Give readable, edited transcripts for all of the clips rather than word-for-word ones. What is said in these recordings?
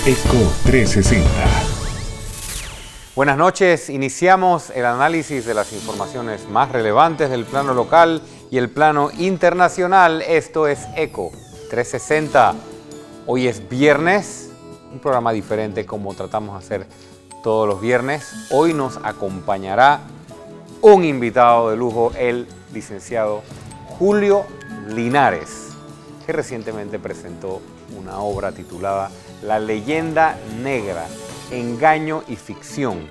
Eco 360. Buenas noches, iniciamos el análisis de las informaciones más relevantes del plano local y el plano internacional. Esto es Eco 360. Hoy es viernes, un programa diferente como tratamos de hacer todos los viernes. Hoy nos acompañará un invitado de lujo, el licenciado Julio Linares, que recientemente presentó una obra titulada La leyenda negra, engaño y ficción,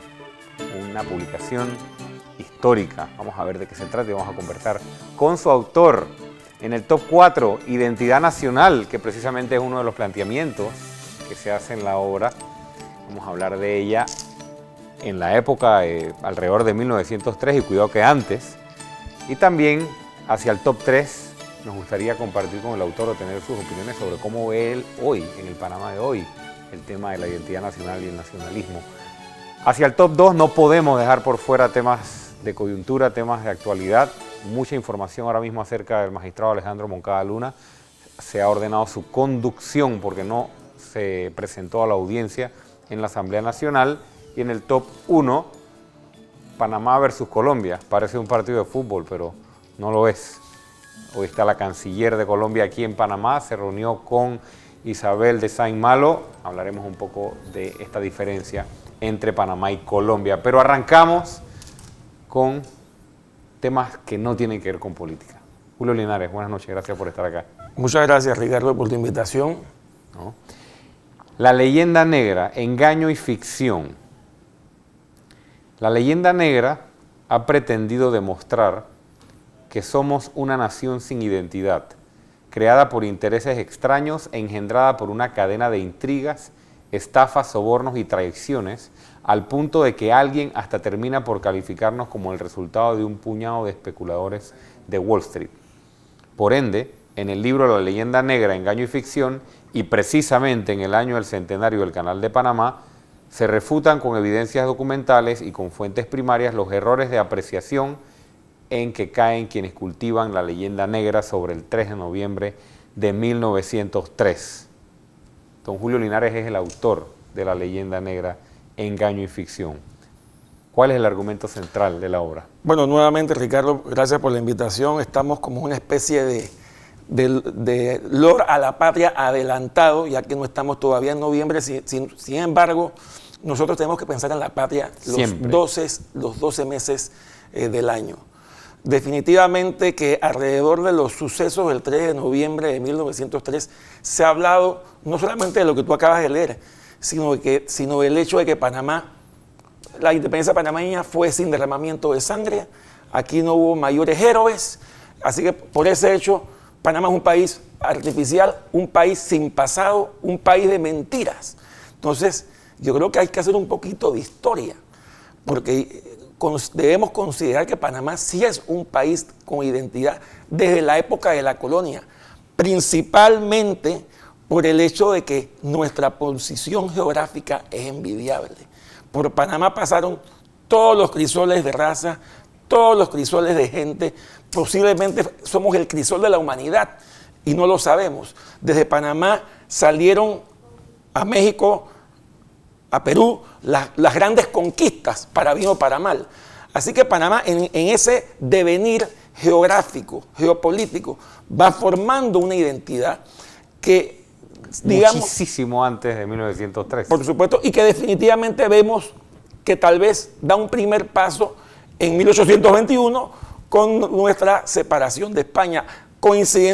una publicación histórica. Vamos a ver de qué se trata y vamos a conversar con su autor. En el top 4, Identidad Nacional, que precisamente es uno de los planteamientos que se hace en la obra. Vamos a hablar de ella en la época alrededor de 1903 y cuidado que antes. Y también hacia el top 3 nos gustaría compartir con el autor o tener sus opiniones sobre cómo ve él hoy, en el Panamá de hoy, el tema de la identidad nacional y el nacionalismo. Hacia el top 2 no podemos dejar por fuera temas de coyuntura, temas de actualidad. Mucha información ahora mismo acerca del magistrado Alejandro Moncada Luna. Se ha ordenado su conducción porque no se presentó a la audiencia en la Asamblea Nacional. Y en el top 1, Panamá versus Colombia. Parece un partido de fútbol, pero no lo es. Hoy está la canciller de Colombia aquí en Panamá, se reunió con Isabel de Saint-Malo. Hablaremos un poco de esta diferencia entre Panamá y Colombia. Pero arrancamos con temas que no tienen que ver con política. Julio Linares, buenas noches, gracias por estar acá. Muchas gracias, Ricardo, por tu invitación. ¿No? La leyenda negra, engaño y ficción. La leyenda negra ha pretendido demostrar que somos una nación sin identidad, creada por intereses extraños e engendrada por una cadena de intrigas, estafas, sobornos y traiciones, al punto de que alguien hasta termina por calificarnos como el resultado de un puñado de especuladores de Wall Street. Por ende, en el libro La leyenda negra, engaño y ficción, y precisamente en el año del centenario del Canal de Panamá, se refutan con evidencias documentales y con fuentes primarias los errores de apreciación en que caen quienes cultivan la leyenda negra sobre el 3 de noviembre de 1903. Don Julio Linares es el autor de la leyenda negra, engaño y ficción. ¿Cuál es el argumento central de la obra? Bueno, nuevamente, Ricardo, gracias por la invitación. Estamos como una especie de lor a la patria adelantado, ya que no estamos todavía en noviembre. Sin embargo, nosotros tenemos que pensar en la patria los 12 meses del año. Definitivamente que alrededor de los sucesos del 3 de noviembre de 1903 se ha hablado no solamente de lo que tú acabas de leer, sino del hecho de que Panamá, la independencia panameña fue sin derramamiento de sangre, aquí no hubo mayores héroes, así que por ese hecho Panamá es un país artificial, un país sin pasado, un país de mentiras. Entonces yo creo que hay que hacer un poquito de historia, porque debemos considerar que Panamá sí es un país con identidad desde la época de la colonia, principalmente por el hecho de que nuestra posición geográfica es envidiable. Por Panamá pasaron todos los crisoles de raza, todos los crisoles de gente, posiblemente somos el crisol de la humanidad y no lo sabemos. Desde Panamá salieron a México, a Perú, las grandes conquistas, para bien o para mal. Así que Panamá en ese devenir geográfico, geopolítico, va formando una identidad que, digamos... Muchísimo antes de 1903. Por supuesto, y que definitivamente vemos que tal vez da un primer paso en 1821 con nuestra separación de España,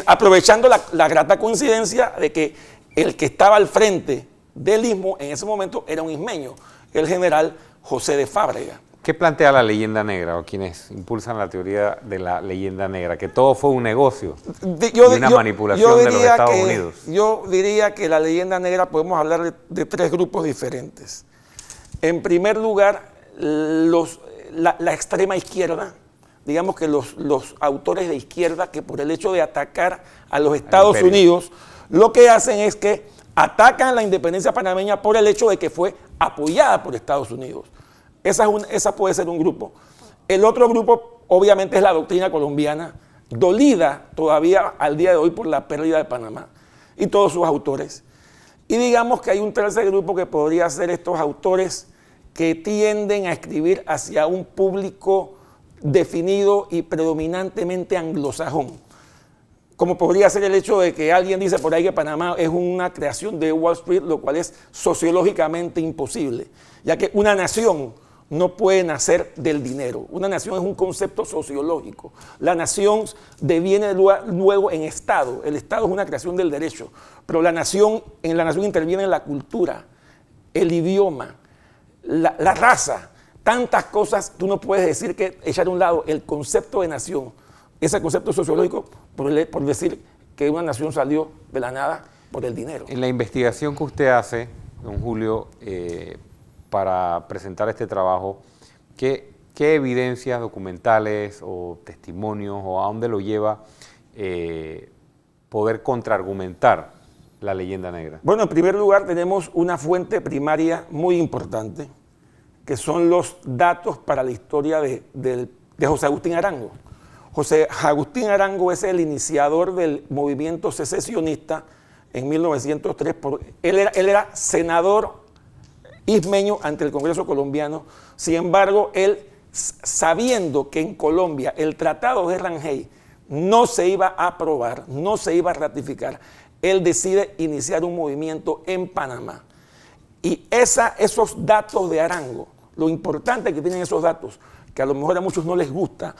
aprovechando la grata coincidencia de que el que estaba al frente del istmo en ese momento era un ismeño, el general José de Fábrega. ¿Qué plantea la leyenda negra o quienes impulsan la teoría de la leyenda negra? Que todo fue un negocio y una manipulación de los Estados Unidos. Yo diría que la leyenda negra podemos hablar de tres grupos diferentes. En primer lugar, la extrema izquierda, digamos que los autores de izquierda que por el hecho de atacar a los Estados Unidos, lo que hacen es que atacan la independencia panameña por el hecho de que fue apoyada por Estados Unidos. Esa puede ser un grupo. El otro grupo, obviamente, es la doctrina colombiana, dolida todavía al día de hoy por la pérdida de Panamá y todos sus autores. Y digamos que hay un tercer grupo que podría ser estos autores que tienden a escribir hacia un público definido y predominantemente anglosajón. Como podría ser el hecho de que alguien dice por ahí que Panamá es una creación de Wall Street, lo cual es sociológicamente imposible, ya que una nación no puede nacer del dinero. Una nación es un concepto sociológico. La nación deviene luego en Estado. El Estado es una creación del derecho, pero en la nación interviene la cultura, el idioma, la raza, tantas cosas. Tú no puedes decir que echar a un lado el concepto de nación, ese concepto sociológico, por decir que una nación salió de la nada por el dinero. En la investigación que usted hace, don Julio, para presentar este trabajo, ¿qué evidencias documentales o testimonios o a dónde lo lleva poder contraargumentar la leyenda negra? Bueno, en primer lugar tenemos una fuente primaria muy importante, que son los datos para la historia de José Agustín Arango. José Agustín Arango es el iniciador del movimiento secesionista en 1903. Él era senador ismeño ante el Congreso colombiano. Sin embargo, él, sabiendo que en Colombia el Tratado de Rangel no se iba a aprobar, no se iba a ratificar, él decide iniciar un movimiento en Panamá. Y esos datos de Arango, lo importante que tienen esos datos, que a lo mejor a muchos no les gusta,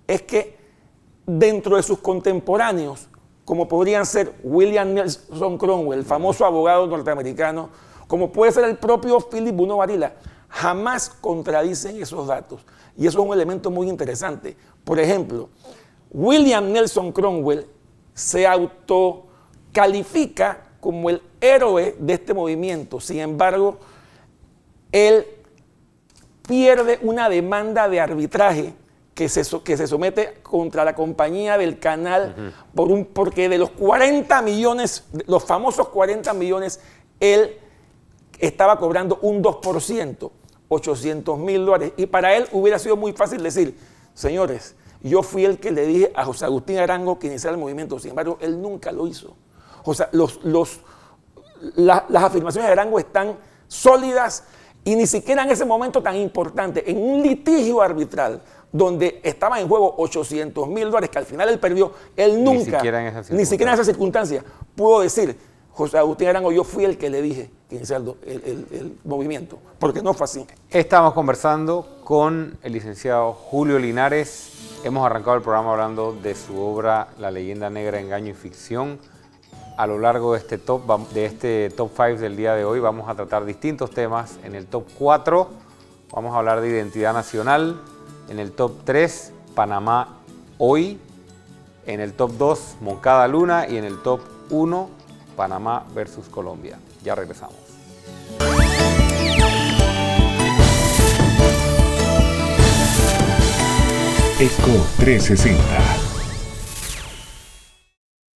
es que dentro de sus contemporáneos, como podrían ser William Nelson Cromwell, el famoso abogado norteamericano, como puede ser el propio Philip Bunó Varila, jamás contradicen esos datos. Y eso es un elemento muy interesante. Por ejemplo, William Nelson Cromwell se autocalifica como el héroe de este movimiento. Sin embargo, él pierde una demanda de arbitraje que se somete contra la compañía del canal porque de los 40 millones, los famosos 40 millones, él estaba cobrando un 2%, $800.000. Y para él hubiera sido muy fácil decir, señores, yo fui el que le dije a José Agustín Arango que iniciara el movimiento. Sin embargo, él nunca lo hizo. O sea, las afirmaciones de Arango están sólidas y ni siquiera en ese momento tan importante, en un litigio arbitral donde estaba en juego $800.000 que al final él perdió, él nunca, ni siquiera en esa circunstancia, pudo decir, José Agustín Arango, yo fui el que le dije que iniciara el movimiento, porque no fue así. Estamos conversando con el licenciado Julio Linares. Hemos arrancado el programa hablando de su obra La leyenda negra, engaño y ficción. A lo largo de este top 5 del día de hoy vamos a tratar distintos temas. En el top 4 vamos a hablar de identidad nacional. En el top 3, Panamá hoy. En el top 2, Moncada Luna. Y en el top 1, Panamá versus Colombia. Ya regresamos. ECO 360.